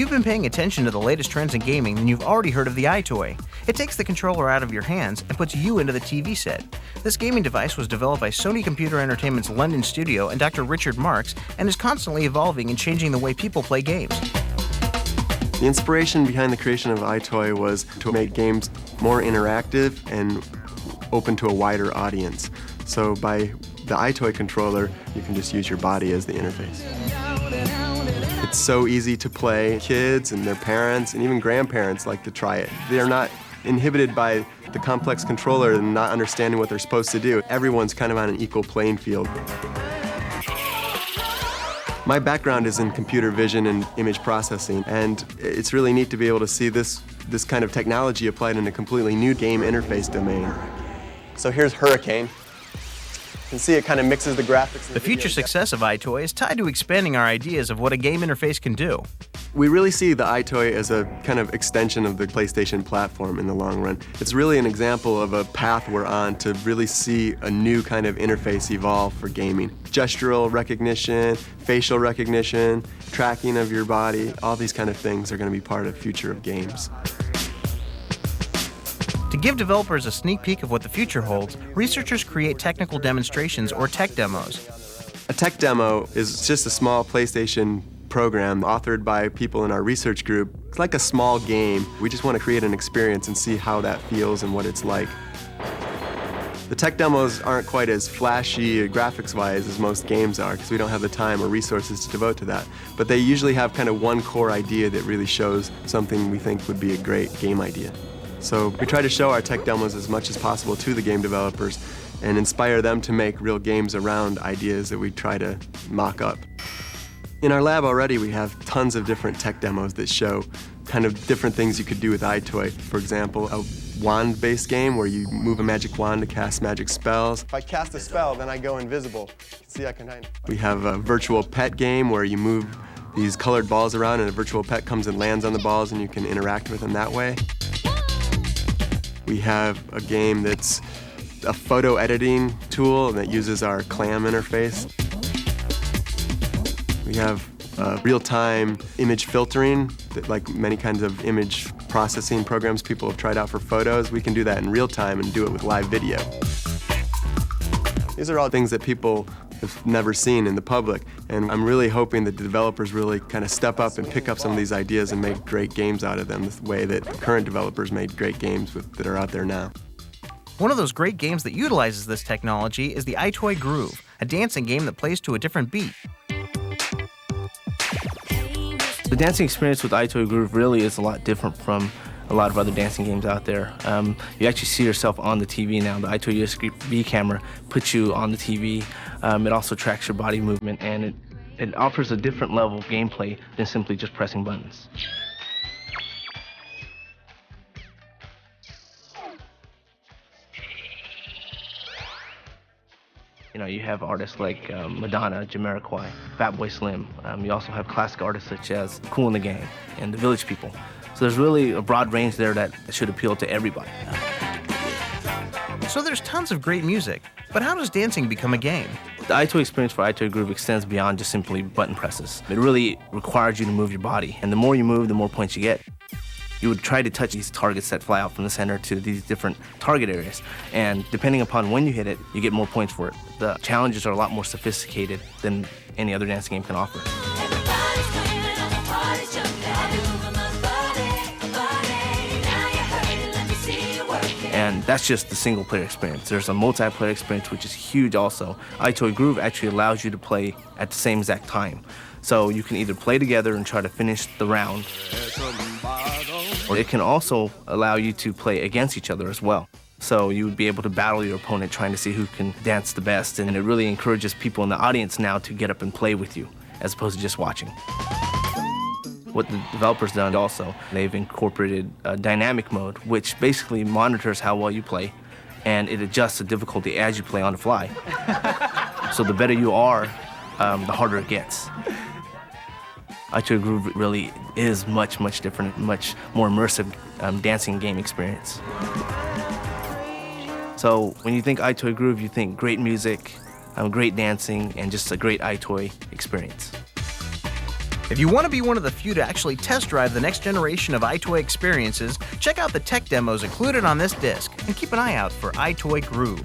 you've been paying attention to the latest trends in gaming, then you've already heard of the eyetoy. It takes the controller out of your hands and puts you into the TV set. This gaming device was developed by Sony Computer Entertainment's London studio and Dr. Richard Marks, and is constantly evolving and changing the way people play games. The inspiration behind the creation of eyetoy was to make games more interactive and open to a wider audience. So by the eyetoy controller, you can just use your body as the interface. It's so easy to play. Kids and their parents and even grandparents like to try it. They're not inhibited by the complex controller and not understanding what they're supposed to do. Everyone's kind of on an equal playing field. My background is in computer vision and image processing, and it's really neat to be able to see this kind of technology applied in a completely new game interface domain. So here's Hurricane. You can see it kind of mixes the graphics. The future success of eyetoy is tied to expanding our ideas of what a game interface can do. We really see the eyetoy as a kind of extension of the PlayStation platform in the long run. It's really an example of a path we're on to really see a new kind of interface evolve for gaming. Gestural recognition, facial recognition, tracking of your body, all these kind of things are going to be part of the future of games. To give developers a sneak peek of what the future holds, researchers create technical demonstrations or tech demos. A tech demo is just a small PlayStation program authored by people in our research group. It's like a small game. We just want to create an experience and see how that feels and what it's like. The tech demos aren't quite as flashy graphics-wise as most games are because we don't have the time or resources to devote to that. But they usually have kind of one core idea that really shows something we think would be a great game idea. So we try to show our tech demos as much as possible to the game developers and inspire them to make real games around ideas that we try to mock up. In our lab already, we have tons of different tech demos that show kind of different things you could do with eyetoy. For example, a wand-based game where you move a magic wand to cast magic spells. If I cast a spell, then I go invisible. See, I can hide. We have a virtual pet game where you move these colored balls around and a virtual pet comes and lands on the balls and you can interact with them that way. We have a game that's a photo editing tool that uses our CLAM interface. We have real-time image filtering, that, like many kinds of image processing programs people have tried out for photos. We can do that in real time and do it with live video. These are all things that people have never seen in the public, and I'm really hoping that the developers really kind of step up and pick up some of these ideas and make great games out of them the way that current developers made great games that are out there now. One of those great games that utilizes this technology is the eyetoy Groove, a dancing game that plays to a different beat. The dancing experience with eyetoy Groove really is a lot different from a lot of other dancing games out there. You actually see yourself on the TV now. The eyetoy USB camera puts you on the TV. It also tracks your body movement, and it offers a different level of gameplay than simply just pressing buttons. You know, you have artists like Madonna, Jamiroquai, Fatboy Slim. You also have classic artists such as Kool and the Gang and the Village People. So there's really a broad range there that should appeal to everybody. So there's tons of great music, but how does dancing become a game? The eyetoy experience for eyetoy Groove extends beyond just simply button presses. It really requires you to move your body, and the more you move, the more points you get. You would try to touch these targets that fly out from the center to these different target areas, and depending upon when you hit it, you get more points for it. The challenges are a lot more sophisticated than any other dancing game can offer. And that's just the single-player experience. There's a multiplayer experience, which is huge also. eyetoy Groove actually allows you to play at the same exact time. So you can either play together and try to finish the round, or it can also allow you to play against each other as well. So you would be able to battle your opponent trying to see who can dance the best, and it really encourages people in the audience now to get up and play with you, as opposed to just watching. What the developers done also, they've incorporated a dynamic mode, which basically monitors how well you play, and it adjusts the difficulty as you play on the fly. So the better you are, the harder it gets. eyetoy Groove really is much, much different, much more immersive dancing game experience. So when you think eyetoy Groove, you think great music, great dancing, and just a great eyetoy experience. If you want to be one of the few to actually test drive the next generation of eyetoy experiences, check out the tech demos included on this disc and keep an eye out for eyetoy Groove.